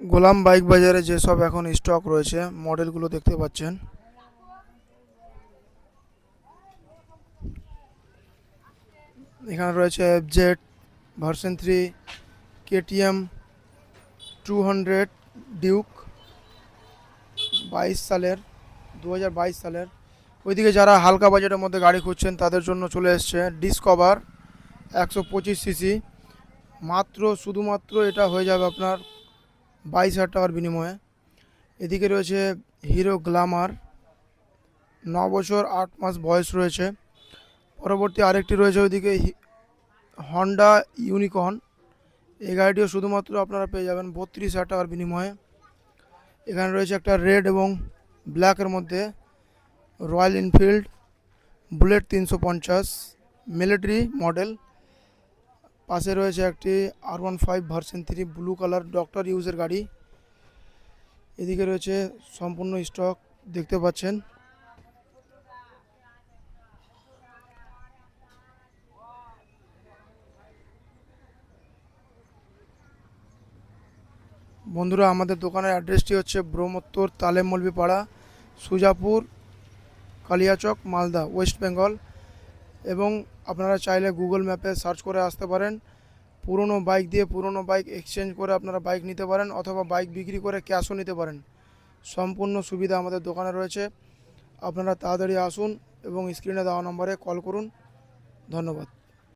গোলাম bike বাজারে যেসব এখন স্টক রয়েছে মডেলগুলো দেখতে পাচ্ছেন। এখানে রয়েছে এফজেড ভার্সন 3, কেটিএম 200 ডিউক 22 সালের, 2022 সালের। ওইদিকে যারা হালকা বাজেটের মধ্যে গাড়ি খুঁজছেন তাদের জন্য চলে এসছে ডিসকভার 125 সিসি। শুধুমাত্র এটা হয়ে যাবে আপনার 22,000 টাকার বিনিময়ে। এদিকে রয়েছে হিরো গ্ল্যামার, 9 বছর 8 মাস বয়স রয়েছে। পরবর্তী আরেকটি রয়েছে ওইদিকে হন্ডা ইউনিকর্ন। এই গাড়িটিও শুধুমাত্র আপনারা পেয়ে যাবেন 32,000 টাকার বিনিময়ে। এখানে রয়েছে একটা রেড এবং ব্ল্যাকের মধ্যে royal Enfield bullet 350 military model. পাশে রয়েছে একটি R15 version 3 blue colour doctor ইউজের গাড়ি। এদিকে রয়েছে সম্পূর্ণ স্টক দেখতে পাচ্ছেন। বন্ধুরা, আমাদের দোকানের অ্যাড্রেসটি হচ্ছে ব্রহ্মোত্তর তালেম মৌলভী পাড়া, সুজাপুর, কালিয়াচক, মালদা, ওয়েস্ট বেঙ্গল। এবং আপনারা চাইলে গুগল ম্যাপে সার্চ করে আসতে পারেন। পুরনো বাইক দিয়ে পুরনো বাইক এক্সচেঞ্জ করে আপনারা বাইক নিতে পারেন, অথবা বাইক বিক্রি করে ক্যাশও নিতে পারেন। সম্পূর্ণ সুবিধা আমাদের দোকানে রয়েছে। আপনারা তাড়াতাড়ি আসুন এবং স্ক্রিনে দেওয়া নম্বরে কল করুন। ধন্যবাদ।